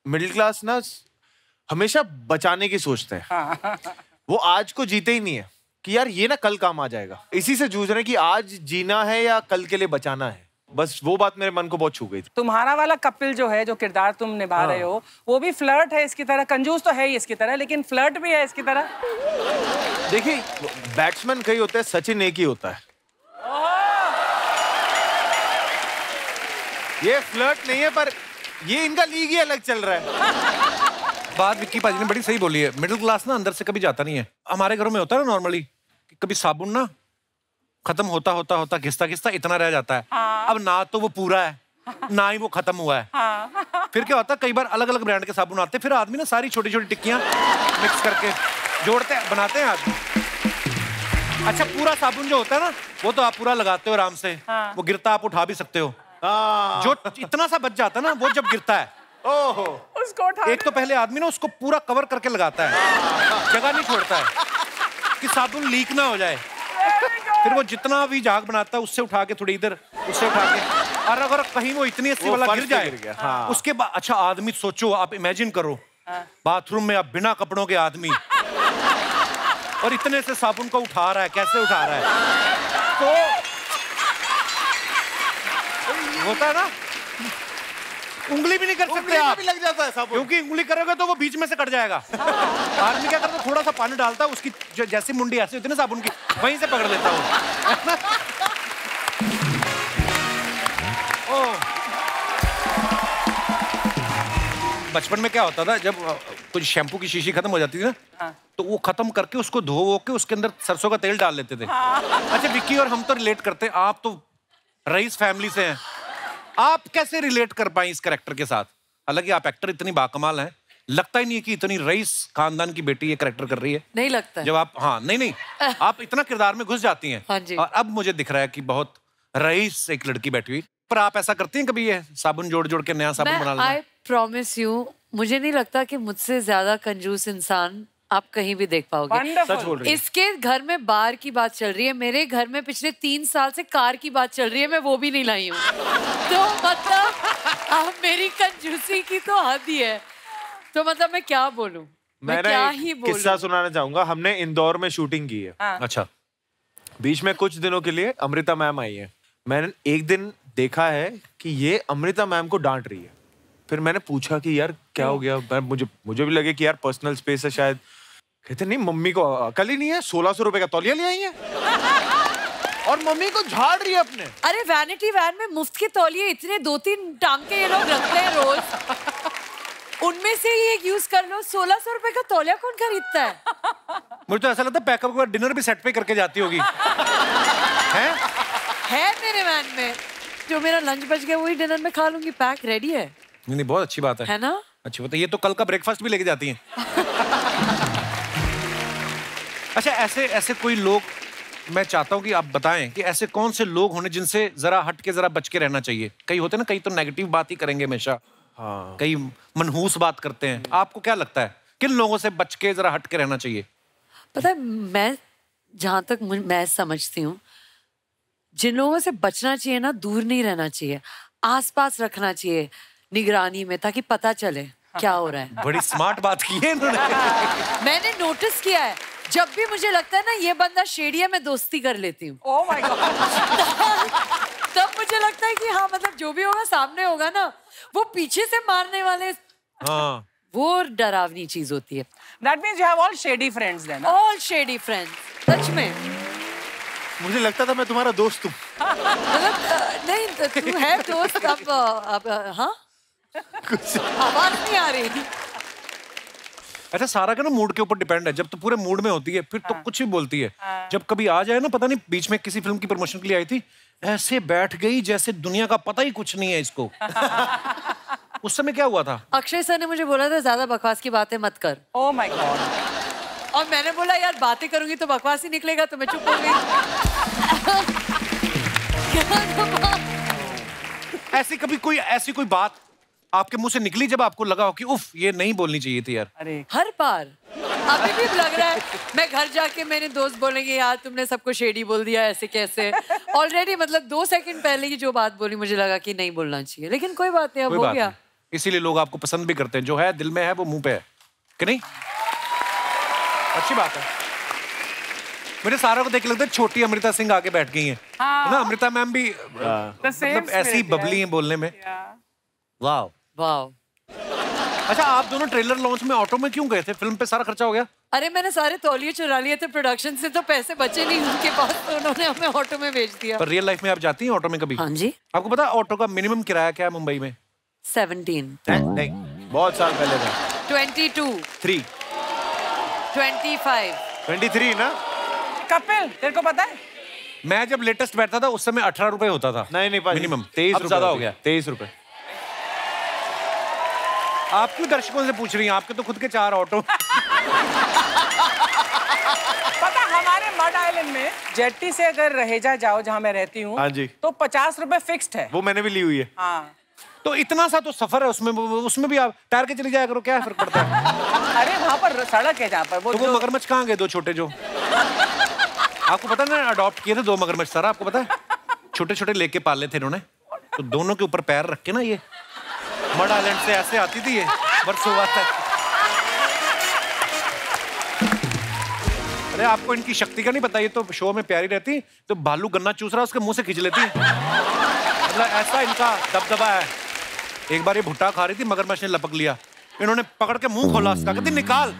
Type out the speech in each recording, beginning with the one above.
Middle class ना हमेशा बचाने की सोचते हैं। वो आज को जीते ही नहीं है कि यार ये ना कल काम आ जाएगा। इसी से जूझ रहे हैं कि आज जीना है या कल के लिए बचाना है। बस वो बात मेरे मन को बहुत छू गई थी। तुम्हारा वाला कपिल जो है, जो किरदार तुम निभा रहे हो, वो भी फ्लर्ट है इसकी तरह, कंजूस तो है ही इसकी तरह, लेकिन फ्लर्ट भी है इसकी तरह। देखिए, बैट्समैन कई होते हैं, सचिन एक ही होता है। ये फ्लर्ट नहीं है, पर ये इनका लीग ही अलग चल रहा है। बात विक्की पाजी ने बड़ी सही बोली है। मिडिल क्लास ना अंदर से कभी जाता नहीं है। हमारे घरों में होता है ना नॉर्मली, कभी साबुन ना खत्म होता होता होता घिसता घिसता इतना रह जाता है। अब ना तो वो पूरा है, ना ही वो खत्म हुआ है। फिर क्या होता है, कई बार अलग अलग ब्रांड के साबुन आते हैं, फिर आदमी ना सारी छोटी छोटी टिक्कियां मिक्स करके जोड़ते हैं, बनाते हैं आदमी। अच्छा, पूरा साबुन जो होता है ना, वो तो आप पूरा लगाते हो आराम से, वो गिरता आप उठा भी सकते हो। जो इतना सा बच जाता है ना, वो जब गिरता है, ओहो, उसको उठा एक तो पहले आदमी ना उसको पूरा कवर करके लगाता है, जगह नहीं छोड़ता है कि साबुन लीक ना हो जाए। फिर वो जितना भी झाग बनाता है, उससे उठा के थोड़ी इधर, उससे उठा के, और अगर कहीं वो इतनी अस्सी वाला गिर जाए, उसके बाद अच्छा आदमी सोचो, आप इमेजिन करो बाथरूम में आप बिना कपड़ों के आदमी और इतने से साबुन को उठा रहा है, कैसे उठा रहा है? तो होता है ना, उंगली भी नहीं कर सकते आप, भी लग जाता है साबुन, क्योंकि उंगली करोगे तो वो बीच में से कट जाएगा। आदमी क्या करता है, थोड़ा सा पानी डालता है, उसकी जैसी मुंडी ऐसी होती है ना साबुन की, वहीं से पकड़ लेता हूँ। बचपन में क्या होता था, जब कुछ शैम्पू की शीशी खत्म हो जाती थी ना, तो वो खत्म करके उसको धो के उसके अंदर सरसों का तेल डाल लेते थे। अच्छा विक्की और हम तो रिलेट करते हैं, आप तो रईस फैमिली से हैं, आप कैसे रिलेट कर पाए इस कैरेक्टर के साथ? हालांकि आप एक्टर इतनी बाकमाल हैं, लगता ही नहीं है कि इतनी रईस खानदान की बेटी ये कैरेक्टर कर रही है। नहीं लगता है। जब आप नहीं आप इतना किरदार में घुस जाती हैं। हाँ जी। और अब मुझे दिख रहा है कि बहुत रईस एक लड़की बैठी हुई। पर आप ऐसा करती हैं कभी, ये साबुन जोड़ जोड़ के नया साबुन बना लेना? आई प्रॉमिस यू, मुझे नहीं लगता कि मुझसे ज्यादा कंजूस इंसान आप कहीं भी देख पाओगे। सच बोल रही है। इसके घर में बार की बात चल रही है, मेरे घर में पिछले 3 साल से कार की बात चल रही है, मैं वो भी नहीं लाई हूँ। तो मतलब अब मेरी कंजूसी की तो हद ही है। तो मतलब मैं क्या बोलूं, मैं क्या ही बोलूं। किस्सा सुनाना चाहूंगा। हमने इंदौर में शूटिंग की है। अच्छा। बीच में कुछ दिनों के लिए अमृता मैम आई है। मैंने एक दिन देखा है कि ये अमृता मैम को डांट रही है। फिर मैंने पूछा कि यार क्या हो गया, मुझे भी लगे कि यार पर्सनल स्पेस है शायद। कहते नहीं, मम्मी को अकल ही नहीं है, 1600 रुपए का तौलिया ले आई है और मम्मी को झाड़ रही है अपने। अरे वैनिटी वैन में मुफ्त के तौलिए इतने 2-3 टांग के ये लोग रखते हैं रोज, उनमें से ही एक यूज कर लो। 1600 रुपए का तौलिया कौन खरीदता है? मुझे तो ऐसा लगता है पैकअप के बाद डिनर भी सेट पे करके जाती होगी। है मेरे वैन में, जो मेरा लंच बच गया वही डिनर में खा लूंगी, पैक रेडी है। नहीं बहुत अच्छी बात है ना? अच्छी बात है। ये तो कल का ब्रेकफास्ट भी लेके जाती हैं। अच्छा, ऐसे कोई लोग, मैं चाहता हूँ कि आप बताएं कि ऐसे कौन से लोग होने जिनसे जरा हट के, जरा बच के रहना चाहिए। कई होते हैं ना, कई तो नेगेटिव बात ही करेंगे हमेशा, कई मनहूस बात करते हैं। आपको क्या लगता है किन लोगों से बच के जरा हट के रहना चाहिए? पता है, मैं जहां तक मैं समझती हूँ, जिन लोगों से बचना चाहिए ना, दूर नहीं रहना चाहिए, आसपास रखना चाहिए निगरानी में, ताकि पता चले क्या हो रहा है। बड़ी स्मार्ट बात की है इन्होंने। मैंने नोटिस किया है, जब भी मुझे लगता है ना ये बंदा शेडी है, मैं दोस्ती कर लेती हूँ। Oh my God. तब मुझे लगता है कि हाँ, मतलब जो भी होगा सामने होगा ना, वो पीछे से मारने वाले, वो डरावनी चीज होती है। That means you have all shady friends then. All shady friends, सच में। मुझे लगता था मैं तुम्हारा दोस्त हूँ। मतलब नहीं, तू है दोस्त। अब हाँ, आवाज नहीं आ रही। अच्छा, सारा का ना मूड के ऊपर डिपेंड है। जब तो पूरे मूड में होती है फिर तो कुछ भी बोलती है। जब कभी आ जाए ना, पता नहीं बीच में किसी फिल्म की प्रमोशन के लिए आई थी, ऐसे बैठ गई जैसे दुनिया का पता ही कुछ नहीं है इसको। उस समय क्या हुआ था? अक्षय सर ने मुझे बोला था ज्यादा बकवास की बातें मत कर। Oh my God. और मैंने बोला यार बातें करूंगी तो बकवास ही निकलेगा, तो मैं चुप हो गई। ऐसी कोई बात आपके मुंह से निकली जब आपको लगा हो कि उफ, ये नहीं बोलनी चाहिए थी यार? अरे हर बार, अभी भी लग रहा है मैं घर जाके मेरे दोस्त बोलेंगे यार तुमने सबको शेडी बोल दिया, ऐसे कैसे। ऑलरेडी मतलब 2 सेकंड पहले की जो बात बोली मुझे लगा कि नहीं बोलना चाहिए, लेकिन कोई बात नहीं, अब हो गया। इसीलिए लोग आपको पसंद भी करते हैं। जो है दिल में है वो मुंह पे है, कि नहीं? अच्छी बात है। मेरे सारों को देख लगता है छोटी अमृता सिंह आके बैठ गई हैं। हाँ। ना अमृता मैम भी मतलब ऐसी बबली हैं बोलने में। वाह वाह। अच्छा, आप दोनों ट्रेलर लॉन्च में ऑटो में क्यों गए थे? फिल्म पे सारा खर्चा हो गया? अरे मैंने सारे तौलिए चुरा लिए थे प्रोडक्शन से, तो पैसे बचे नहीं उनके पास, तो उन्होंने हमें ऑटो में भेज दिया। पर रियल लाइफ में आप जाती हैं ऑटो में कभी? हाँ जी। आपको पता है ऑटो का मिनिमम किराया क्या है मुंबई में? 17। नहीं, बहुत साल पहले था। 22। 3 25। 23 ना? कपिल, तेरे को पता है? मैं जब लेटेस्ट बैठता था उस समय 18 रुपए होता था। नहीं मिनिमम 23 अब ज्यादा हो गया। 23 रुपए। आप क्यों दर्शकों से पूछ रही हैं? आपके तो खुद के 4 ऑटो। पता हमारे मड आइलैंड में जेट्टी से अगर रहेजा जाओ, जहाँ मैं रहती हूँ, हाँ जी, तो 50 रुपए फिक्स्ड है। वो मैंने भी ली हुई है। हाँ। तो इतना सा तो सफर है उसमें भी आप तैर के चली जाया करो, क्या फर्क पड़ता है? अरे वहाँ पर सड़क है जहाँ पर वो। तो वो मगरमच्छ कहाँ गए 2 छोटे जो? आपको पता ना अडॉप्ट किए थे 2 मगरमच्छ सारा, आपको पता है? छोटे छोटे लेके पाले थे इन्होंने, तो दोनों के ऊपर पैर रख के ना ये मड आइलैंड से ऐसे आती थी ये बरसों बाद तक। अरे आपको इनकी शक्ति का नहीं पता, ये तो शो में प्यारी रहती, तो भालू गन्ना चूस रहा उसके मुंह से खींच लेती। मतलब ऐसा इनका दबदबा है। एक बार ये भुट्टा खा रही थी, मगरमच्छ ने लपक लिया, इन्होंने पकड़ के मुंह खोला उसका, कहती निकाल।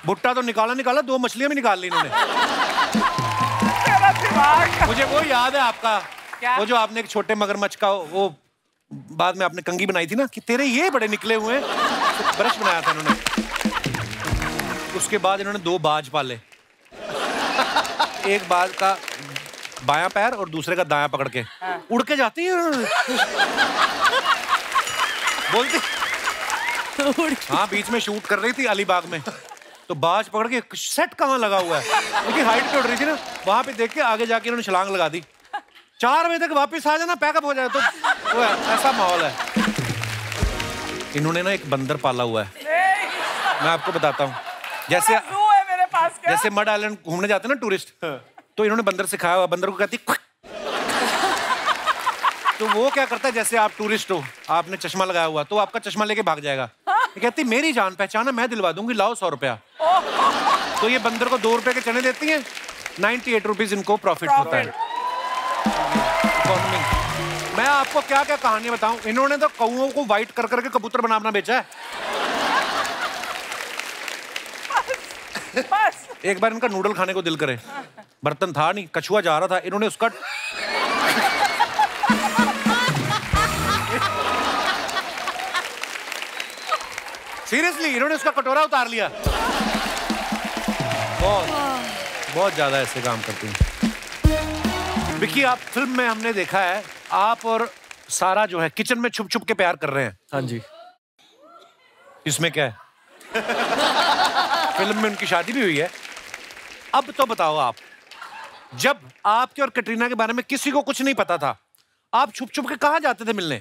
भुट्टा तो निकाला, 2 मछलियां भी निकाल ली इन्होंने। मुझे वो याद है आपका, वो जो आपने एक छोटे मगरमच्छ का वो बाद में आपने कंघी बनाई थी ना, कि तेरे ये बड़े निकले हुए हैं, तो ब्रश बनाया था इन्होंने। उसके बाद इन्होंने 2 बाज पाले, एक बाज का बायां पैर और दूसरे का दायां पकड़ के उड़ के जाती है बोलती। हाँ, बीच में शूट कर रही थी अलीबाग में, तो बाज पकड़ के सेट कहाँ लगा हुआ है, लेकिन हाइट पे उड़ रही थी ना, वहां पे देख के आगे जाके इन्होंने छलांग लगा दी। 4 बजे तक वापस आ जाना, पैकअप हो जाए, तो वो ऐसा माहौल है। इन्होंने ना एक बंदर पाला हुआ है, मैं आपको बताता हूँ। जैसे मेरे पास क्या? जैसे मड आइलैंड घूमने जाते हैं ना टूरिस्ट, तो इन्होंने बंदर सिखाया हुआ, बंदर को कहती तो वो क्या करता है, जैसे आप टूरिस्ट हो, आपने चश्मा लगाया हुआ, तो आपका चश्मा लेके भाग जाएगा। ये कहती मेरी जान पहचान है, मैं दिलवा दूंगी, लाओ 100 रुपया। तो ये बंदर को 2 रुपए के चने देती है, 98 रुपीज इनको प्रॉफिट होता है। इकोनॉमी। मैं आपको क्या क्या कहानी बताऊं, इन्होंने तो कौओं को व्हाइट कर करके कबूतर बना बेचा है। बस। एक बार इनका नूडल खाने को दिल करे, बर्तन था नहीं, कछुआ जा रहा था, इन्होंने उसका सीरियसली इन्होंने उसका कटोरा उतार लिया। बहुत ज्यादा ऐसे काम करती हैं। विक्की, आप फिल्म में हमने देखा है आप और सारा जो है किचन में छुप छुप के प्यार कर रहे हैं। हाँ जी। इसमें क्या है? फिल्म में उनकी शादी भी हुई है। अब तो बताओ आप, जब आपके और कटरीना के बारे में किसी को कुछ नहीं पता था, आप छुप छुप के कहां जाते थे मिलने?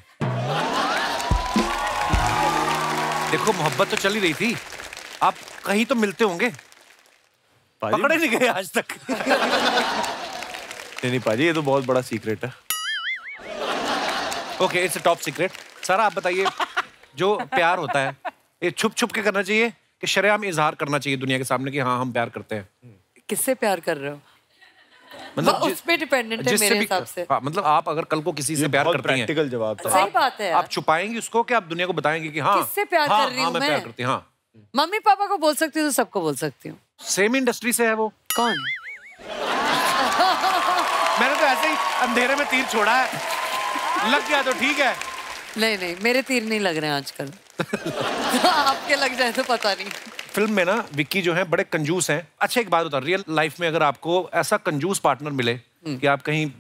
देखो मोहब्बत तो चल ही रही थी, आप कहीं तो मिलते होंगे, पकड़े नहीं गए आज तक। नहीं पाजी, ये तो बहुत बड़ा सीक्रेट है। Okay, it's a top secret. सारा आप बताइए, जो प्यार होता है ये छुप छुप के करना चाहिए कि शरेआम इजहार करना चाहिए दुनिया के सामने कि हाँ हम प्यार करते हैं? किससे प्यार कर रहे हो? मतलब उस पे डिपेंडेंट है मेरे हिसाब से। हाँ, मतलब आप अगर कल को किसी से प्यार करती हैं, प्रैक्टिकल जवाब तो सही बात है। आप छुपाएंगी उसको कि आप दुनिया को बताएंगे कि हाँ किससे प्यार हाँ, कर रही हाँ, हूँ मैं प्यार करती हूँ। हाँ, मम्मी पापा को बोल सकती हूँ तो सबको बोल सकती हूँ। सेम इंडस्ट्री से है वो। कौन? मैंने तो ऐसे ही अंधेरे में तीर छोड़ा है, लग गया तो ठीक है। नहीं, मेरे तीर नहीं लग रहे हैं आजकल। आपके लग जाए तो पता नहीं। फिल्म में ना विक्की जो है बड़े कंजूस हैं। अच्छा एक बात बता, रियल लाइफ में अगर आपको ऐसा कंजूस पार्टनर मिले कि आप कहीं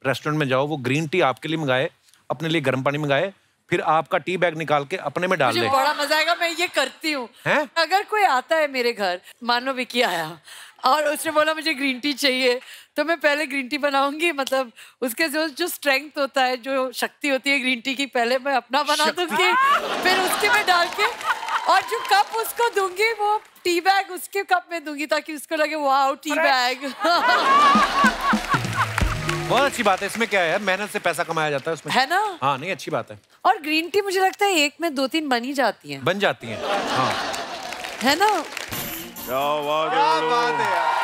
रेस्टोरेंट में जाओ, वो ग्रीन टी आपके लिए मंगाए, अपने लिए गर्म पानी मंगाए, फिर आपका टी बैग निकाल के अपने में डाल मुझे ले, बड़ा मजा आएगा, मैं ये करती हूँ। हैं? अगर कोई आता है मेरे घर, मान लो विक्की आया और उसने बोला मुझे ग्रीन टी चाहिए, तो मैं पहले ग्रीन टी बनाऊंगी, मतलब उसके जो स्ट्रेंथ होता है, जो शक्ति होती है ग्रीन टी की, पहले मैं अपना बना दूंगी, फिर उसके में डाल के, और जो कप उसको दूंगी वो टी बैग उसके कप में दूंगी, ताकि उसको लगे वाओ टी बैग। बहुत अच्छी बात है। इसमें क्या है, मेहनत से पैसा कमाया जाता है उसमें, है ना? हाँ नहीं, अच्छी बात है। और ग्रीन टी मुझे लगता है एक में 2-3 बन ही जाती हैं। बन जाती हैं, हाँ। है ना? क्या बात है यार।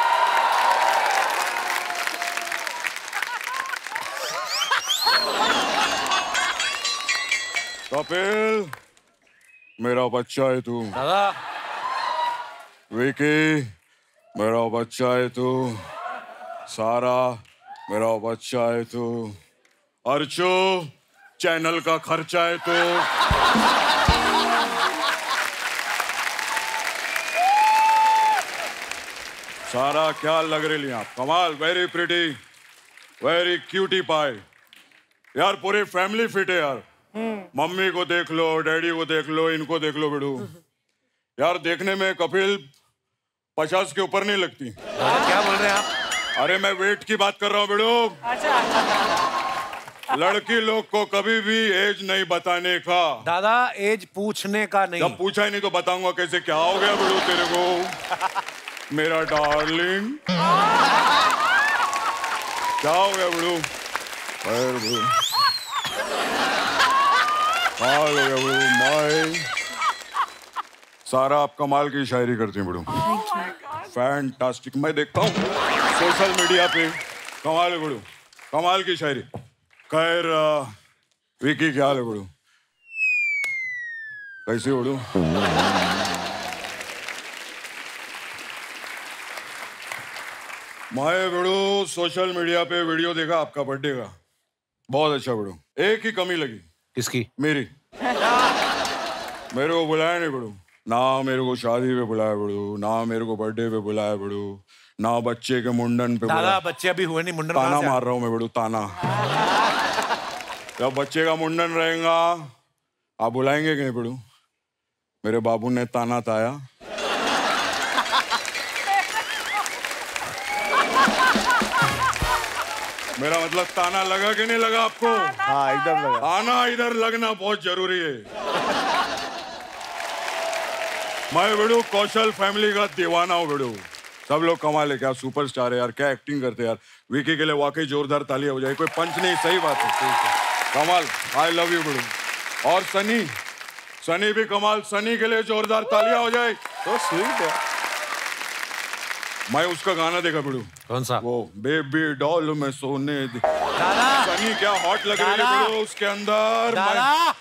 कपिल, मेरा बच्चा है तू। दादा। विकी, मेरा बच्चा है तू। सारा, मेरा बच्चा है तू। अर्चो, चैनल का खर्चा है तू। सारा, क्या लग रही आप? कमाल, very pretty, very cutie pie. यार पूरी फैमिली फिट है यार। मम्मी को देख लो, डैडी को देख लो, इनको देख लो बेड़ू। यार देखने में कपिल 50 के ऊपर नहीं लगती। क्या बोल रहे हैं आप? अरे मैं वेट की बात कर रहा हूँ बेड़ू। लड़की लोग को कभी भी एज नहीं बताने का। दादा एज पूछने का नहीं। जब पूछा ही नहीं तो बताऊंगा कैसे? क्या हो गया बेड़ू तेरे को? मेरा डार्लिंग, क्या हो गया बेड़ू? माय सारा, आप कमाल की शायरी करती हैं बेड़ू। फैंटास्टिक। मैं देखता हूँ सोशल मीडिया पे, कमाल है बेड़ू, कमाल की शायरी। खैर विकी, क्या हाल है बेड़ू? कैसी बेड़ू? मैं बेड़ू सोशल मीडिया पे वीडियो देखा आपका बर्थडे का, बहुत अच्छा बेड़ू। एक ही कमी लगी। किसकी? मेरी। मेरे को बुलाया नहीं बेड़ू, ना मेरे को शादी पे बुलाया बेड़ू, ना मेरे को बर्थडे पे बुलाया बेड़ू, ना बच्चे के मुंडन पे। दादा बच्चे अभी हुए नहीं, मुंडन ताना मार रहा हूँ मैं बेड़ू, ताना। जब बच्चे का मुंडन रहेगा आप बुलाएंगे कहीं बेड़ू? मेरे बाबू ने ताना ताया। मेरा मतलब ताना लगा कि नहीं लगा आपको? हाँ एकदम लगा। ताना इधर लगना बहुत जरूरी है। मैं बेड़ू कौशल फैमिली का दीवाना हूँ बेड़ू। सब लोग कमाल है, क्या सुपरस्टार है यार, क्या एक्टिंग करते हैं यार। विकी के लिए वाकई जोरदार तालियां हो जाए। कोई पंच नहीं, सही बात है, कमाल। I love you Bedu. और सनी, सनी भी कमाल। सनी के लिए जोरदार तालियां हो जाए। तो स्वीट है। मैं उसका गाना देखा बेड़ू। कौन सा? वो बेबी डॉल में सोने दादा सनी क्या हॉट लग रही है बेड़ू उसके अंदर। दादा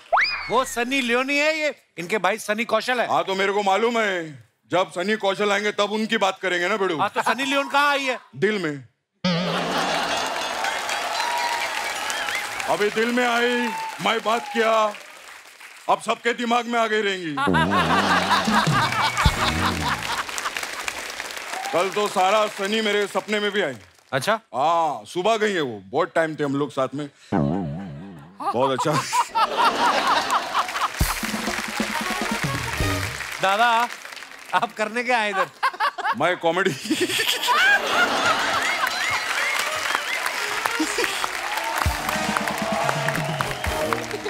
वो सनी लियोनी है, ये इनके भाई सनी कौशल है। हाँ तो मेरे को मालूम है, जब सनी कौशल आएंगे तब उनकी बात करेंगे ना बेड़ू। हाँ तो सनी लियोन कहाँ आई है? दिल में। अभी दिल में आई, मैं बात किया, अब सबके दिमाग में आ गई रहेंगी। कल तो सारा सनी मेरे सपने में भी आई। अच्छा। हाँ सुबह गई है वो, बहुत टाइम थे हम लोग साथ में, बहुत अच्छा। दादा आप करने क्या आए इधर? मैं कॉमेडी।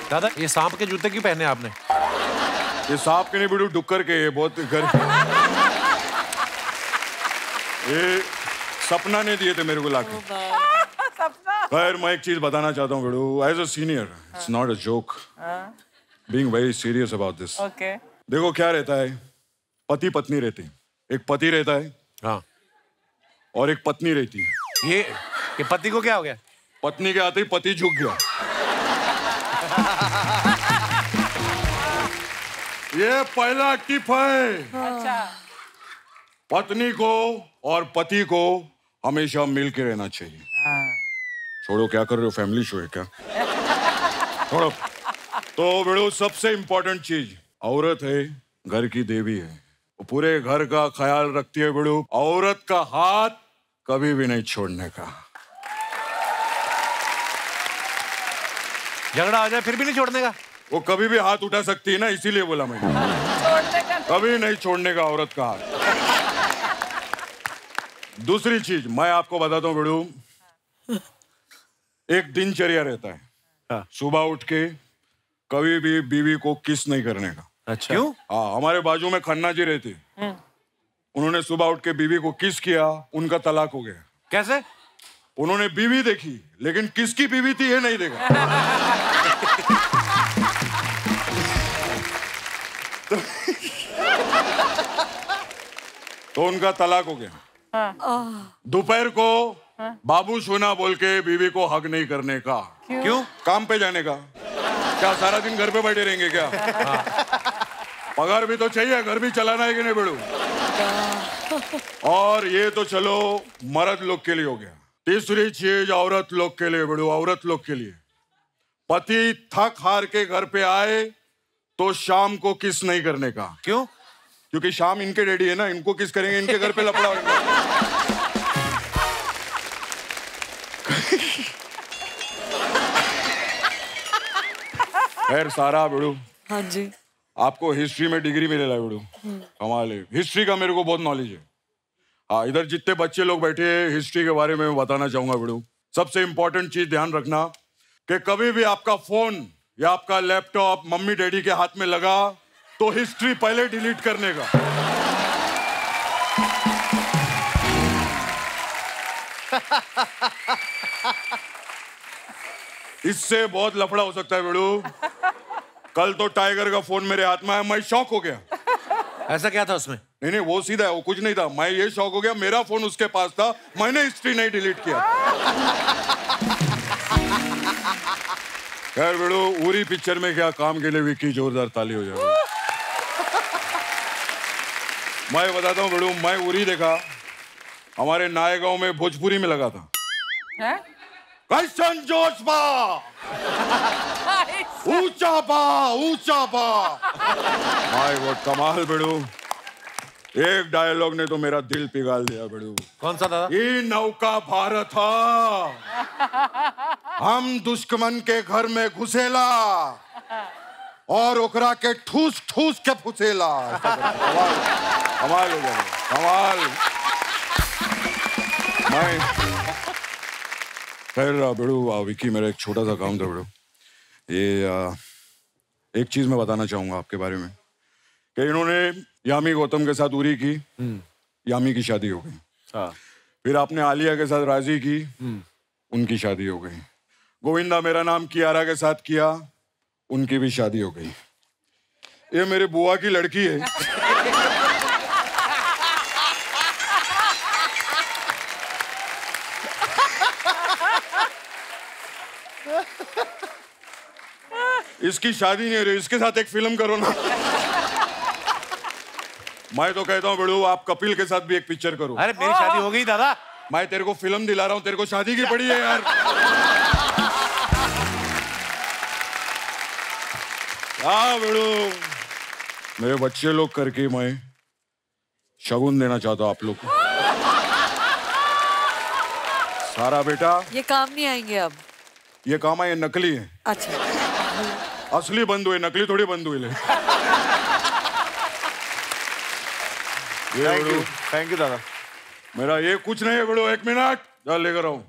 दादा ये सांप के जूते क्यों पहने आपने? ये सांप के नहीं बेड़ू, डुक्कर के। ये बहुत घर ये सपना ने दिए थे मेरे को लाके। खैर मैं एक चीज बताना चाहता हूँ Bedu, as a senior, it's not a joke, being very serious about this. Okay. देखो क्या रहता है, पति पत्नी रहते हैं। एक पति रहता है, हाँ, और एक पत्नी रहती है। ये पति को क्या हो गया? पत्नी के आते ही पति झुक गया। ये पहला टिप है। अच्छा। पत्नी को और पति को हमेशा मिल के रहना चाहिए। छोड़ो, क्या कर रहे हो, फैमिली शो है क्या? छोड़ो। तो बेड़ो सबसे इंपॉर्टेंट चीज, औरत है घर की देवी है, वो पूरे घर का ख्याल रखती है बेड़ो। औरत का हाथ कभी भी नहीं छोड़ने का। झगड़ा हो जाए फिर भी नहीं छोड़ने का? वो कभी भी हाथ उठा सकती है ना, इसीलिए बोला मैंने। छोड़ने का कभी नहीं छोड़ने का औरत का हाथ। दूसरी चीज मैं आपको बताता हूँ बेड़ू, एक दिनचर्या रहता है। हाँ। सुबह उठ के कभी भी बीवी को किस नहीं करने का। अच्छा। क्यों? हाँ, हमारे बाजू में खन्ना जी रहते, उन्होंने सुबह उठ के बीवी को किस किया, उनका तलाक हो गया। कैसे? उन्होंने बीवी देखी, लेकिन किसकी बीवी थी ये नहीं देखा। तो उनका तलाक हो गया। दोपहर को बाबू सोना बोल के बीवी को हक नहीं करने का। क्यों? काम पे जाने का। क्या सारा दिन घर पे बैठे रहेंगे क्या? पगार भी तो चाहिए, घर भी चलाना है कि नहीं बेड़ू? और ये तो चलो मर्द लोग के लिए हो गया। तीसरी चीज औरत लोग के लिए बेड़ू, औरत लोग के लिए। पति थक हार के घर पे आए तो शाम को किस नहीं करने का। क्यों? क्योंकि शाम इनके डैडी है ना, इनको किस करेंगे, इनके घर पे लफड़ा होगा। खैर सारा बेड़ू, हाँ जी, आपको हिस्ट्री में डिग्री मिलेगा बेड़ू, कमाल है। हिस्ट्री का मेरे को बहुत नॉलेज है। हाँ, इधर जितने बच्चे लोग बैठे हैं हिस्ट्री के बारे में बताना चाहूंगा बेड़ू। सबसे इंपॉर्टेंट चीज ध्यान रखना कि कभी भी आपका फोन या आपका लैपटॉप मम्मी डैडी के हाथ में लगा तो हिस्ट्री पहले डिलीट करने का। इससे बहुत लफड़ा हो सकता है बेड़ू। कल तो टाइगर का फोन मेरे हाथ में आया, मैं शॉक हो गया। ऐसा क्या था उसमें? नहीं, वो सीधा है, वो कुछ नहीं था। मैं ये शॉक हो गया, मेरा फोन उसके पास था, मैंने हिस्ट्री नहीं डिलीट किया। खैर बेड़ू, उरी पिक्चर में क्या काम के लिए विक्की जोरदार ताली हो जाए। मैं बताता हूँ बेड़ू, मैं उरी देखा, हमारे नए गांव में भोजपुरी में लगा था। कैसन जोश बा, ऊंचा बा, ऊंचा बा। माय गॉड, कमाल बेड़ू। एक डायलॉग ने तो मेरा दिल पिघाल दिया बेड़ू। कौन सा था? ये नौका भारत था, हम दुश्मन के घर में घुसेला और ओकरा के ठूस ठूस के फुसेला। कमाल, कमाल हो गया, कमाल। मैं खैर बेड़ू, विकी मेरा एक छोटा सा काम था बेड़ू। ये एक चीज मैं बताना चाहूंगा आपके बारे में कि इन्होंने यामी गौतम के साथ उरी की, यामी की शादी हो गई। हाँ। फिर आपने आलिया के साथ राजी की, उनकी शादी हो गई। गोविंदा मेरा नाम कियारा के साथ किया, उनकी भी शादी हो गई। ये मेरे बुआ की लड़की है। इसकी शादी नहीं हो रही, इसके साथ एक फिल्म करो ना। मैं तो कहता हूँ बेड़ू, आप कपिल के साथ भी एक पिक्चर करो। अरे मेरी शादी हो गई दादा। मैं तेरे को फिल्म दिला रहा हूँ, तेरे को शादी की पड़ी है यार। हाँ बेड़ू, मेरे बच्चे लोग करके मैं शगुन देना चाहता हूँ आप लोग को। सारा बेटा, ये काम नहीं आएंगे अब। ये काम है, ये नकली है। अच्छा, असली बंधु है, नकली थोड़ी बंधु है। थैंक यू दादा। मेरा ये कुछ नहीं है बेड़ो, एक मिनट जा लेकर आऊं।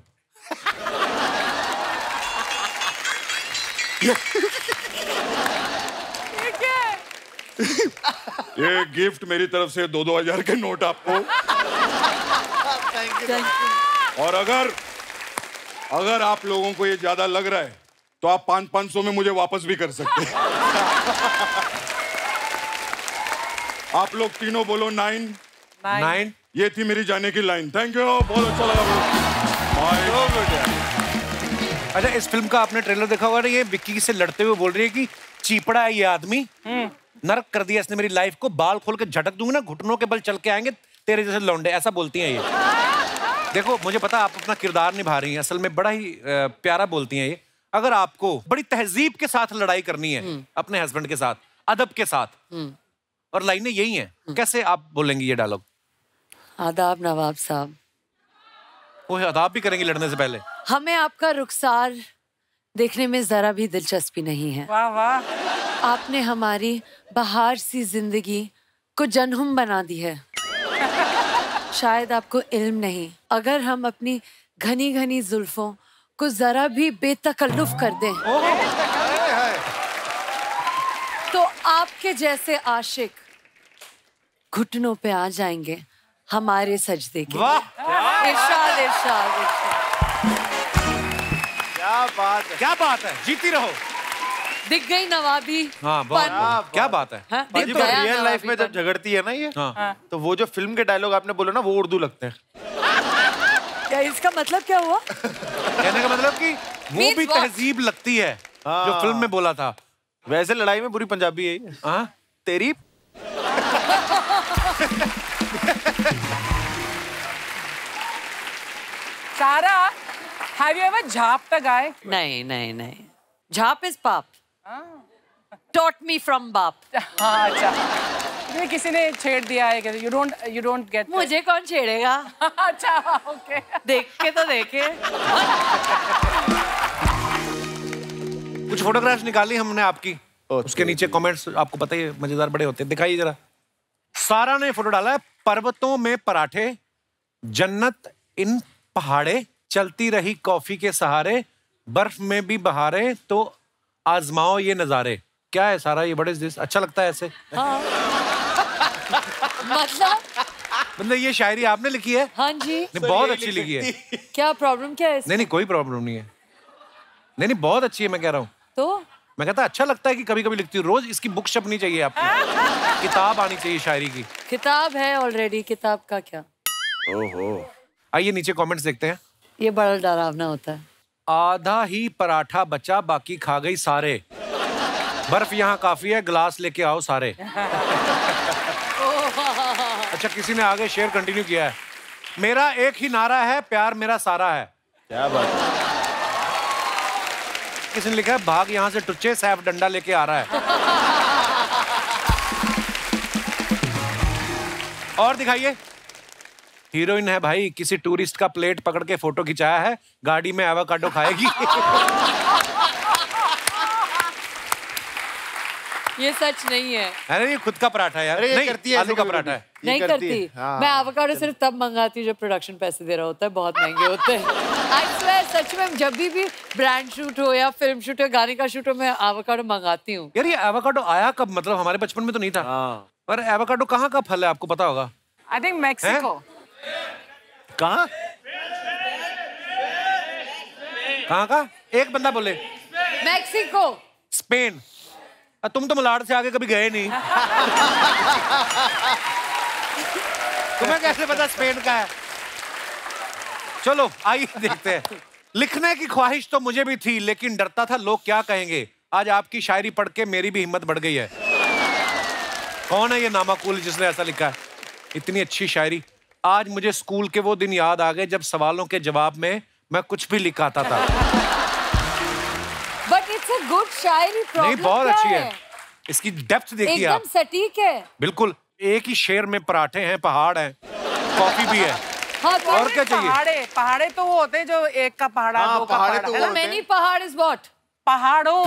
ये गिफ्ट मेरी तरफ से 2-2 हजार के नोट आपको। और अगर आप लोगों को ये ज्यादा लग रहा है तो आप 500-500 में मुझे वापस भी कर सकते हैं। आप लोग तीनों बोलो 9। ये थी मेरी जाने की लाइन। थैंक यू, बहुत अच्छा लगा। अच्छा, इस फिल्म का आपने ट्रेलर देखा होगा ना, ये विक्की से लड़ते हुए बोल रही है कि चीपड़ा है ये आदमी, नरक कर दिया इसने मेरी लाइफ को, बाल खोल के झटक दूंगी ना, घुटनों के बल चल के आएंगे तेरे जैसे लौंडे, ऐसा बोलती हैं ये। देखो, मुझे पता आप अपना किरदार निभा रही हैं, असल में बड़ा ही प्यारा बोलती हैं ये। अगर आपको बड़ी तहजीब के साथ लड़ाई करनी है अपने हस्बैंड के साथ, अदब के साथ, और लाइनें यही हैं, कैसे आप बोलेंगी ये डायलॉग? आदाब नवाब साहब। वो आदाब भी करेंगी लड़ने से पहले? हमें आपका रुखसार देखने में जरा भी दिलचस्पी नहीं है। वाह वाह। आपने हमारी बहार सी जिंदगी को जनहुम बना दी है। शायद आपको इल्म नहीं, अगर हम अपनी घनी घनी जुल्फों को जरा भी बेतकल्लुफ कर दें तो आपके जैसे आशिक घुटनों पे आ जाएंगे हमारे सजदे के। वाह! इरशाद इरशाद इरशाद। बात है, क्या बात है, जीती रहो। दिख गई नवाबी। हाँ बहुत, क्या बात है। हाँ, दिख बाजी गया रियल लाइफ में जब नवाबी झगड़ती है ना ये, हाँ। तो वो जो फिल्म के डायलॉग आपने बोला ना वो उर्दू लगते हैं। क्या इसका मतलब क्या हुआ? कहने का मतलब कि वो Means भी what? तहजीब लगती है जो हाँ। फिल्म में बोला था। वैसे लड़ाई में बुरी पंजाबी है ये। हाँ तेरी सारा, have you ever Jhap the guy? नहीं नहीं नहीं, झाप इज पाप। टॉट मी फ्रॉम बाप। हाँ अच्छा, ये किसी ने छेड़ दिया है कि you don't get मुझे कौन छेड़ेगा? अच्छा ओके। देख के तो देखे। कुछ फोटोग्राफ्स निकाली हमने आपकी, उसके नीचे कमेंट्स आपको पता ही है मजेदार बड़े होते हैं, दिखाइए जरा। सारा ने फोटो डाला है, पर्वतों में पराठे, जन्नत इन पहाड़े, चलती रही कॉफी के सहारे, बर्फ में भी बहारे, तो आजमाओ ये नजारे। क्या है सारा ये, बड़े अच्छा लगता है ऐसे? हाँ। मतलब ये शायरी आपने लिखी है? हाँ जी। नहीं, बहुत अच्छी लिखी है। क्या प्रॉब्लम क्या है इसमें? नहीं कोई प्रॉब्लम नहीं है, नहीं बहुत अच्छी है, मैं कह रहा हूँ। तो मैं कहता अच्छा लगता है कि कभी कभी लिखती हूँ, रोज इसकी बुक छपनी चाहिए आपकी, किताब आनी चाहिए शायरी की। किताब है ऑलरेडी, किताब का क्या? ओहो। आइए नीचे कमेंट्स देखते हैं। ये बड़ा डरावना होता है। आधा ही पराठा बचा, बाकी खा गई सारे, बर्फ यहाँ काफी है, गिलास लेके आओ सारे। अच्छा किसी ने आगे शेयर कंटिन्यू किया है, मेरा एक ही नारा है, प्यार मेरा सारा है। क्या बात है। किसी ने लिखा है, भाग यहाँ से टुच्चे, सैफ डंडा लेके आ रहा है। और दिखाइए, हीरोइन है भाई, किसी टूरिस्ट का प्लेट पकड़ के फोटो खिंचाया है, गाड़ी में एवोकाडो खाएगी। ये सच नहीं है। अरे ये खुद का पराठा है यार। अरे ये नहीं, करती है आलू ऐसे का कभी पराठा कभी। है। ये नहीं करती। हाँ। मैं एवोकाडो सिर्फ तब मंगाती हूँ जब प्रोडक्शन पैसे दे रहा होता है, बहुत महंगे होते हैं। I swear, सच में जब भी ब्रांड शूट हो या फिल्म शूट हो, गाने का शूट हो, मैं एवोकाडो मंगाती हूँ। यार ये एवोकाडो आया कब, मतलब हमारे बचपन में तो नहीं था। हाँ। पर एवोकाडो कहाँ का फल है आपको पता होगा? I think Mexico. कहाँ? कहाँ का? एक बंदा बोले। मैक्सिको। स्पेन। तुम तो मलाड से आगे कभी गए नहीं। तुम्हें कैसे पता स्पेन का है? चलो आइए देखते हैं। लिखने की ख्वाहिश तो मुझे भी थी, लेकिन डरता था लोग क्या कहेंगे। आज आपकी शायरी पढ़ के मेरी भी हिम्मत बढ़ गई है। कौन है ये नामाकूल जिसने ऐसा लिखा है? इतनी अच्छी शायरी। आज मुझे स्कूल के वो दिन याद आ गए जब सवालों के जवाब में मैं कुछ भी लिखाता था। बट इट्स अ गुड शायरी। नहीं बहुत अच्छी है, इसकी डेप्थ देखिए आप। एकदम सटीक है। बिल्कुल, एक ही शेर में पराठे हैं, पहाड़ हैं, कॉफी भी है। हाँ तो और क्या चाहिए? पहाड़े तो वो होते हैं जो एक का पहाड़ा, हाँ, दो का पहाड़े पहाड़ा। तो वो मैनी पहाड़ इज व्हाट? पहाड़े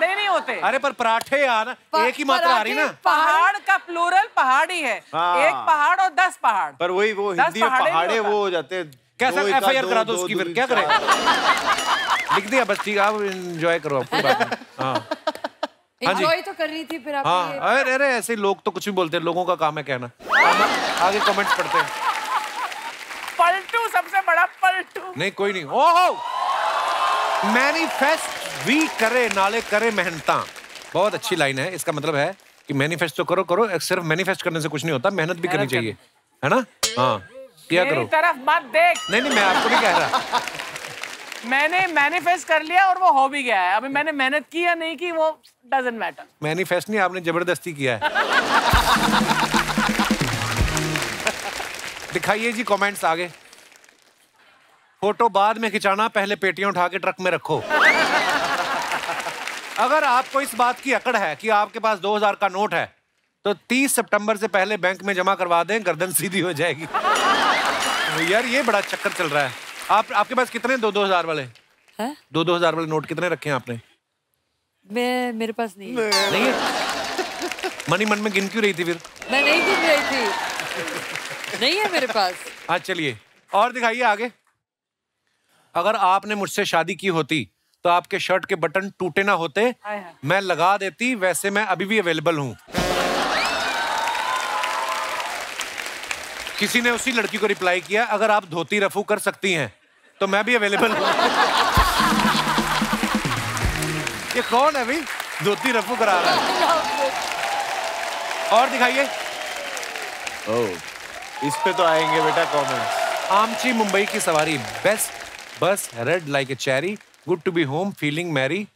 नहीं होते। अरे पर पराठे यार, एक ही मात्रा आ रही ना। पहाड़ का प्लूरल पहाड़ी है। हाँ। एक पहाड़ और 10 पहाड़। पर वही वो 10 हिंदी में पहाड़े नहीं पहाड़े होता। वो हो जाते हैं। कैसा दो एका FIR करा दो उसकी, फिर क्या करें? लिख दिया बस, ठीक है, आप एंजॉय करो, आप कोई बात नहीं। हाँ हाँ जी। एंजॉय तो कर रही थी फिर आप। हाँ अरे अरे ऐसे लोग तो कुछ भी बोलते हैं, लोगों का काम है कहना। आगे कमेंट्स पढ़ते हैं। पलटू, सबसे बड़ा पलटू। नहीं कोई नहीं। ओहो, मैनिफेस्ट भी करे नाले करे मेहनता। बहुत अच्छी लाइन है। इसका मतलब है कि मैनिफेस्ट तो करो करो, सिर्फ मैनिफेस्ट करने से कुछ नहीं होता, मेहनत भी करनी चाहिए, है ना? हाँ क्या करो। मेरी तरफ मत देख। नहीं नहीं मैं आपको नहीं कह रहा। मैंने मैनिफेस्ट कर लिया और वो हो भी गया है। अभी मैंने मेहनत की या नहीं की वो डजंट मैटर। मैनिफेस्ट नहीं, आपने जबरदस्ती किया है। दिखाइए जी कमेंट्स आगे। फोटो बाद में खिंचाना, पहले पेटियां उठा के ट्रक में रखो। अगर आपको इस बात की अकड़ है कि आपके पास 2000 का नोट है तो 30 सितंबर से पहले बैंक में जमा करवा दें, गर्दन सीधी हो जाएगी। यार ये बड़ा चक्कर चल रहा है। आपके पास कितने 2-2000 वाले हैं? 2-2000 वाले नोट कितने रखे हैं आपने? मेरे पास नहीं है। नहीं है? मनी मन में गिन क्यों रही थी फिर? मैं नहीं गिन रही थी। नहीं है मेरे पास। हाँ चलिए और दिखाइए आगे। अगर आपने मुझसे शादी की होती तो आपके शर्ट के बटन टूटे ना होते, मैं लगा देती, वैसे मैं अभी भी अवेलेबल हूं। किसी ने उसी लड़की को रिप्लाई किया, अगर आप धोती रफू कर सकती हैं तो मैं भी अवेलेबल हूं। ये कौन है भाई? धोती रफू करा रहा है। और दिखाइए। ओह, इस पे तो आएंगे बेटा कमेंट्स। आमची मुंबई की सवारी, best bus, red like a cherry, good to be home, feeling merry,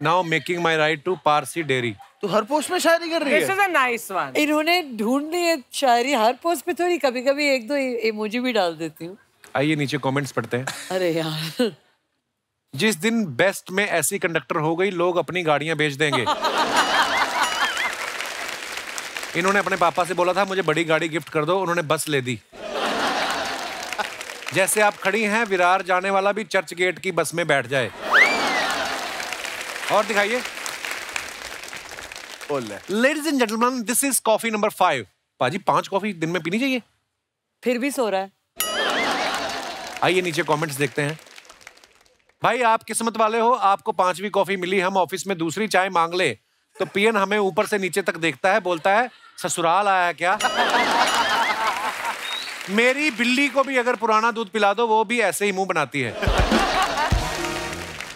now making my ride to Parsi Dairy. तू हर पोस्ट में शायरी कर रही This है। is a nice one. इन्होंने ढूंढ ली है शायरी हर पोस्ट पे, थोड़ी कभी कभी एक दो इमोजी भी डाल देती हूँ। आइए नीचे कमेंट्स पढ़ते हैं। अरे यार, जिस दिन बेस्ट में ऐसी कंडक्टर हो गई, लोग अपनी गाड़ियां बेच देंगे। इन्होंने अपने पापा से बोला था मुझे बड़ी गाड़ी गिफ्ट कर दो, उन्होंने बस ले दी। जैसे आप खड़ी हैं, विरार जाने वाला भी चर्च गेट की बस में बैठ जाए। और दिखाइए। Ladies and gentleman, this is coffee number 5। पाजी 5 कॉफी दिन में पीनी चाहिए। फिर भी सो रहा है। आइए नीचे कमेंट्स देखते हैं। भाई आप किस्मत वाले हो, आपको 5वीं कॉफी मिली। हम ऑफिस में दूसरी चाय मांग ले तो पीएन हमें ऊपर से नीचे तक देखता है, बोलता है ससुराल आया है क्या? मेरी बिल्ली को भी अगर पुराना दूध पिला दो, वो भी ऐसे ही मुंह बनाती है।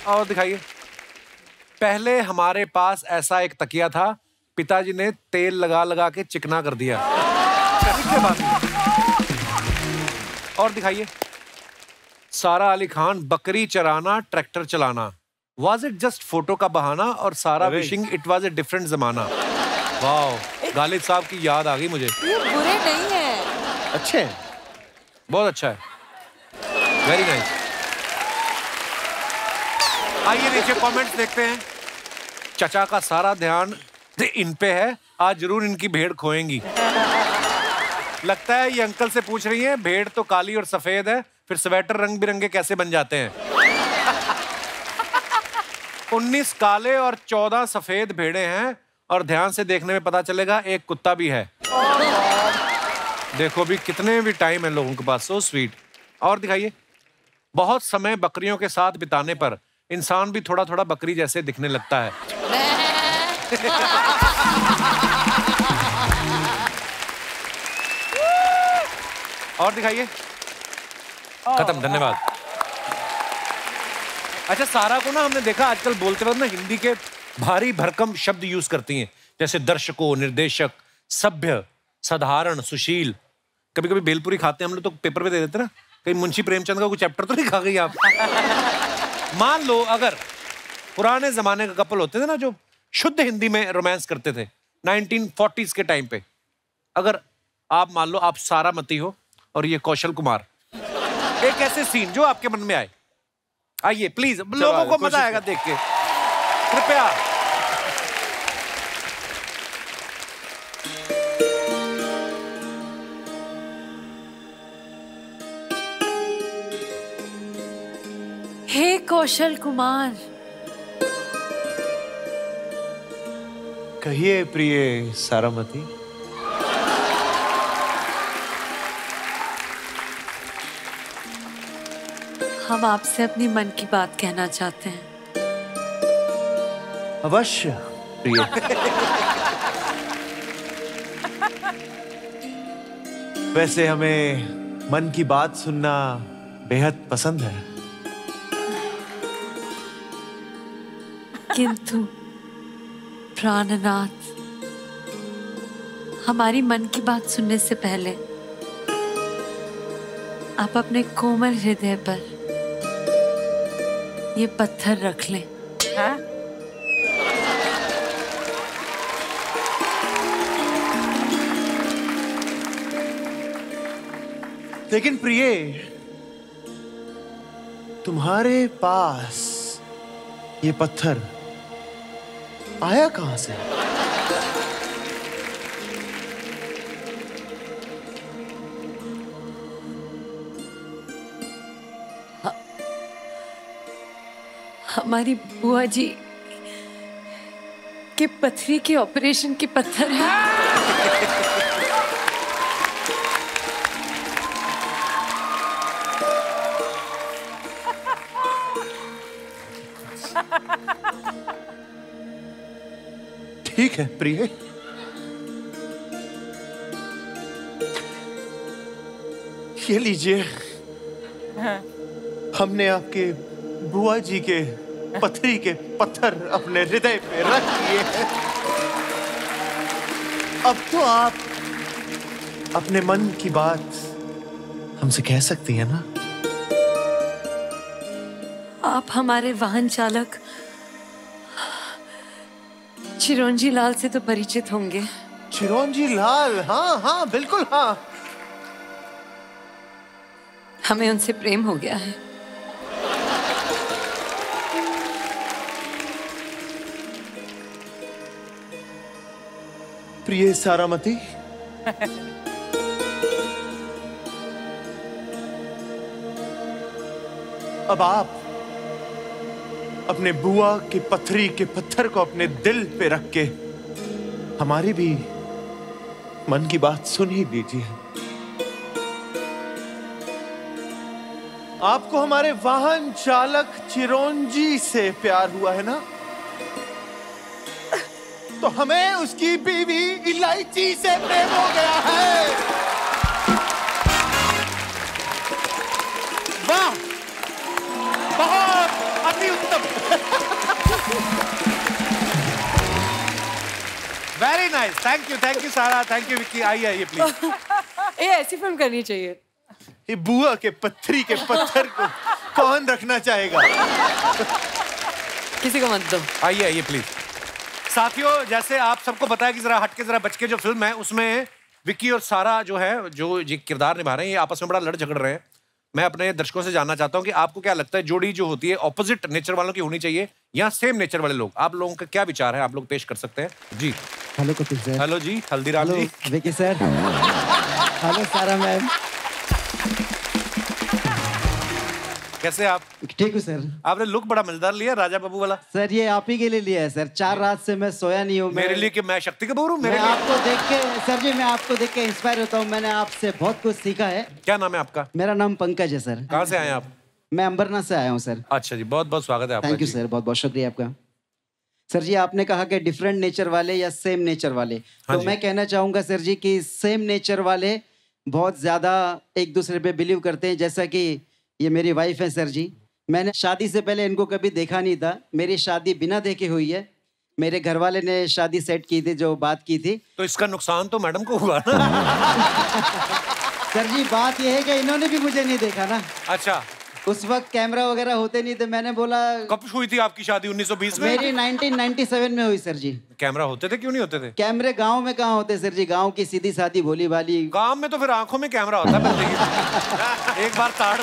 और दिखाइए। पहले हमारे पास ऐसा एक तकिया था, पिताजी ने तेल लगा लगा के चिकना कर दिया। और दिखाइए। सारा अली खान, बकरी चराना, ट्रैक्टर चलाना, Was it just फोटो का बहाना, और सारा wishing it was a different जमाना। वाओ, गालिब साहब की याद आ गई मुझे। ये बुरे नहीं है, अच्छे हैं। बहुत अच्छा है, वेरी नाइस। आइए नीचे कमेंट्स देखते हैं। चचा का सारा ध्यान इन पे है, आज जरूर इनकी भेड़ खोएंगी। लगता है ये अंकल से पूछ रही हैं, भेड़ तो काली और सफेद है, फिर स्वेटर रंग बिरंगे कैसे बन जाते हैं? 19 काले और 14 सफेद भेड़े हैं, और ध्यान से देखने में पता चलेगा एक कुत्ता भी है। देखो भी कितने भी टाइम है लोगों के पास, सो स्वीट। और दिखाइए। बहुत समय बकरियों के साथ बिताने पर इंसान भी थोड़ा थोड़ा बकरी जैसे दिखने लगता है। और दिखाइए। खत्म, धन्यवाद। अच्छा, सारा को ना हमने देखा आजकल बोलते वक्त ना हिंदी के भारी भरकम शब्द यूज करती हैं, जैसे दर्शकों, निर्देशक, सभ्य, साधारण, सुशील। कभी कभी भेलपुरी खाते हैं हम लोग तो पेपर पे दे देते ना, कहीं मुंशी प्रेमचंद का कोई चैप्टर तो नहीं खा गई आप? मान लो अगर पुराने जमाने का कपल होते थे ना जो शुद्ध हिंदी में रोमांस करते थे 1940s के टाइम पे, अगर आप मान लो आप सारामती हो और ये कौशल कुमार, एक ऐसे सीन जो आपके मन में आए। आइए प्लीज, लोगों को मजा आएगा देख के, कृपया। हे कौशल कुमार, कहिए प्रिय सारामती। हम आपसे अपनी मन की बात कहना चाहते हैं। अवश्य प्रिय। वैसे हमें मन की बात सुनना बेहद पसंद है, किंतु प्राणनाथ, हमारी मन की बात सुनने से पहले आप अपने कोमल हृदय पर ये पत्थर रख लें। हाँ? लेकिन प्रिय, तुम्हारे पास ये पत्थर आया कहां से? हमारी बुआ जी के पथरी के ऑपरेशन के पत्थर हैं। ठीक है प्रिय, ये लीजिए। हमने आपके बुआ जी के पथरी के पत्थर अपने हृदय पे रख लिए हैं, अब तो आप अपने मन की बात हमसे कह सकती हैं ना? आप हमारे वाहन चालक चिरंजी लाल से तो परिचित होंगे। चिरंजी लाल, हाँ हाँ बिल्कुल हाँ। हमें उनसे प्रेम हो गया है। प्रिय सारामती, अब आप अपने बुआ की पथरी के पत्थर को अपने दिल पे रख के हमारी भी मन की बात सुन ही लीजिए। आपको हमारे वाहन चालक चिरंजी से प्यार हुआ है ना? तो हमें उसकी बीवी इलायची से प्रेम हो गया है। वाह, बहुत अति उत्तम। Very nice, thank you Sara, thank you Vicky. आइए प्लीज। ये ऐसी फिल्म करनी चाहिए। ये बुआ के पत्थरी के पत्थर को कौन रखना चाहेगा? किसी को मत दो। आइए प्लीज। साथियों, जैसे आप सबको पता है कि जरा हटके जरा बच के जो फिल्म है उसमें विक्की और सारा जो है, जो ये किरदार निभा रहे हैं, ये आपस में बड़ा लड़ झगड़ रहे हैं। मैं अपने दर्शकों से जानना चाहता हूँ कि आपको क्या लगता है, जोड़ी जो होती है ऑपोजिट नेचर वालों की होनी चाहिए या सेम नेचर वाले लोग? आप लोगों का क्या विचार है, आप लोग पेश कर सकते हैं जी। Hello Kapil sir. Hello ji Haldiram ji. Vicky sir. Hello Sara ma'am. कैसे आप? ठीक हूँ सर। आपने लुक बड़ा मजेदार लिया, राजा बाबू वाला। सर ये आप ही के लिए लिया है सर, 4 रात से मैं सोया नहीं हूँ। मेरे लिए कि मैं शक्ति कपूर हूँ? मैं आपको देख के सर जी, मैं आपको देख के इंस्पायर होता हूँ। मैंने आपसे बहुत कुछ सीखा है। क्या नाम है आपका? मेरा नाम पंकज है सर। कहाँ से आए आप? मैं अंबरनाथ से आया हूँ सर। अच्छा जी, बहुत बहुत स्वागत है आपका। थैंक यू सर, बहुत बहुत शुक्रिया आपका। सर जी, आपने कहा कि डिफरेंट नेचर वाले या सेम नेचर वाले, तो मैं कहना चाहूँगा सर जी कि सेम नेचर वाले बहुत ज़्यादा एक दूसरे पे बिलीव करते हैं। जैसा कि ये मेरी वाइफ है सर जी, मैंने शादी से पहले इनको कभी देखा नहीं था। मेरी शादी बिना देखे हुई है। मेरे घर वाले ने शादी सेट की थी, जो बात की थी। तो इसका नुकसान तो मैडम को हुआ ना? सर जी, बात यह है कि इन्होंने भी मुझे नहीं देखा ना। अच्छा, उस वक्त कैमरा वगैरह होते नहीं थे। मैंने बोला, कब हुई थी आपकी शादी? 1920 में? मेरी 1997 में हुई सर जी। कैमरा होते थे, क्यों नहीं होते थे? कैमरे गांव में कहाँ होते सर जी? गांव की सीधी सादी भोली भाली। गांव में तो फिर आंखों में कैमरा होता है बंदे की। एक बार ताड़।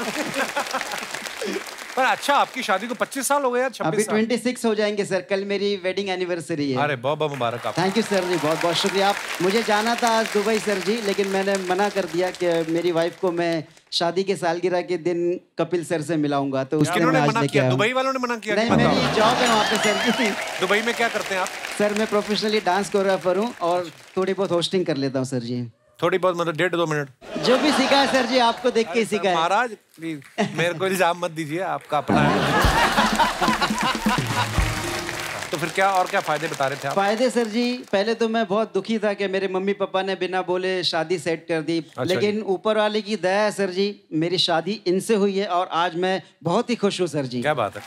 पर अच्छा, आपकी शादी को 25 साल हो गए यार? 26 अभी साल। 26 हो जाएंगे सर। कल मेरी वेडिंग एनिवर्सरी है। अरे बहुत बहुत मुबारक आपको। थैंक यू सर जी, बहुत बहुत शुक्रिया। आप मुझे जाना था आज दुबई सर जी, लेकिन मैंने मना कर दिया कि मेरी वाइफ को मैं शादी के सालगिरह के दिन कपिल सर से मिलाऊंगा, तो उसके लिए मैं आज लेके आया हूं। दुबई वालों ने मना किया? नहीं, मेरी जॉब है वहाँ पे सर जी। दुबई में क्या करते हैं आप? सर मैं प्रोफेशनली डांस कोरियोग्राफर हूँ और थोड़ी बहुत होस्टिंग कर लेता हूँ सर जी। थोड़ी बहुत मतलब 1.5-2 मिनट? जो भी सीखा है सर जी, आपको देख के ही सीखा है। महाराज प्लीज मेरे को इल्जाम मत दीजिए, आपका अपना है। तो फिर क्या और क्या फायदे बता रहे थे आप? फायदे सर जी, पहले तो मैं बहुत दुखी था कि मेरे मम्मी पापा ने बिना बोले शादी सेट कर दी। अच्छा, लेकिन ऊपर वाले की दया है सर जी, मेरी शादी इनसे हुई है और आज मैं बहुत ही खुश हूँ सर जी। क्या बात है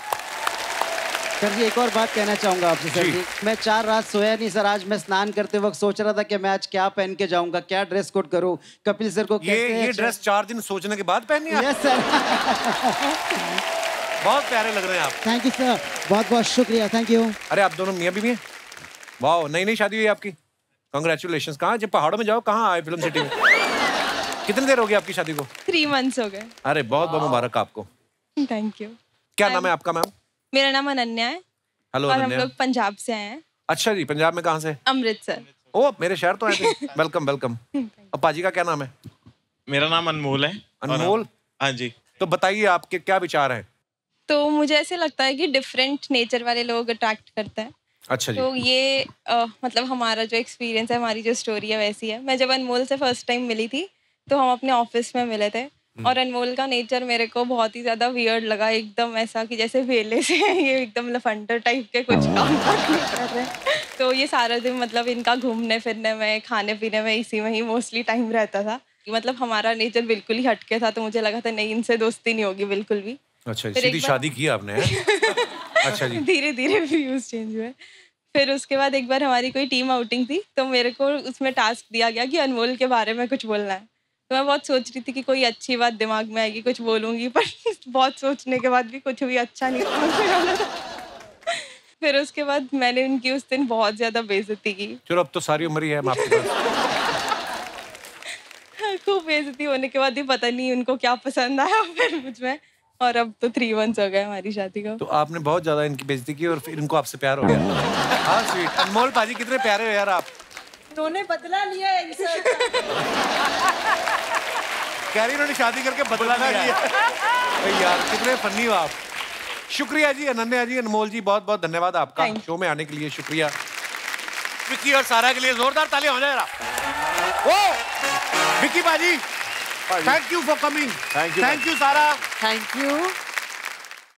सर जी। एक और बात कहना चाहूंगा आपसे सर जी, मैं 4 रात सोया नहीं सर। आज मैं स्नान करते वक्त सोच रहा था कि मैं आज क्या पहन के जाऊंगा, क्या ड्रेस कोड करूं। कपिल सर को ये ड्रेस 4 दिन सोचने के बाद पहननी है? Yes sir. बहुत प्यारे लग रहे हैं आप। थैंक यू सर, बहुत बहुत शुक्रिया, थैंक यू। अरे आप दोनों मियां बीवी हैं? वाह, नई शादी हुई आपकी, कांग्रेचुलेशंस। कहाँ? जब पहाड़ों में जाओ, कहाँ आए फिल्म सिटी में? कितनी देर हो गई आपकी शादी को? 3 months हो गए। अरे बहुत बहुत मुबारक आपको। Thank you. क्या नाम है आपका मैम? मेरा नाम अनन्या है। हेलो और अनन्या। हम लोग पंजाब से आए हैं। अच्छा जी, पंजाब में कहाँ से? अमृतसर। ओ, मेरे शहर तो आए थे। Welcome welcome. और पाजी का क्या नाम है? मेरा नाम अनमोल है। अनमोल? हाँ जी। तो बताइए आपके क्या विचार हैं? तो मुझे ऐसे लगता है कि डिफरेंट नेचर वाले लोग अट्रैक्ट करते हैं। अच्छा जी। तो ये मतलब हमारा जो एक्सपीरियंस है, हमारी जो स्टोरी है वैसी है। मैं जब अनमोल से फर्स्ट टाइम मिली थी तो हम अपने ऑफिस में मिले थे और अनमोल का नेचर मेरे को बहुत ही ज्यादा वियर्ड लगा। एकदम ऐसा कि जैसे वेले से ये एकदम लफंडर टाइप के कुछ काम कर रहे हैं। तो ये सारा दिन मतलब इनका घूमने फिरने में, खाने पीने में, इसी में ही मोस्टली टाइम रहता था। मतलब हमारा नेचर बिल्कुल ही हटके था, तो मुझे लगा था नहीं, इनसे दोस्ती नहीं होगी बिल्कुल भी। अच्छा, सीधी शादी की आपने? अच्छा जी। धीरे धीरे व्यूज चेंज हुए। फिर उसके बाद एक बार हमारी कोई टीम आउटिंग थी, तो मेरे को उसमें टास्क दिया गया कि अनमोल के बारे में कुछ बोलना है। तो मैं बहुत सोच रही थी कि कोई अच्छी बात दिमाग में आएगी, कुछ बोलूंगी, पर बहुत सोचने के बाद भी कुछ भी अच्छा नहीं था। फिर उसके बाद मैंने उनकी उस दिन बहुत ज्यादा बेइज्जती की। चलो अब तो सारी उम्र ही है आपके पास। खूब बेइज्जती होने के बाद भी पता नहीं उनको क्या पसंद आया फिर मुझ में, और अब तो 3 months हो गए हमारी शादी को। तो आपने बहुत ज्यादा इनकी बेइज्जती की और फिर इनको आपसे प्यार हो गया। हाँ स्वीट। अनमोल पाजी कितने प्यारे हो यार आप। इन्होंने बदला लिया है इनसे। कह रही इन्होंने शादी करके बदला लिया। भाई यार कितने फनी हो आप। शुक्रिया जी अनन्या जी, अनमोल जी, बहुत बहुत धन्यवाद आपका शो में आने के लिए। शुक्रिया। विक्की और सारा के लिए जोरदार तालियां हो जाए जरा। ओ Vicky paaji, thank you for coming. Thank you Sara. Thank you.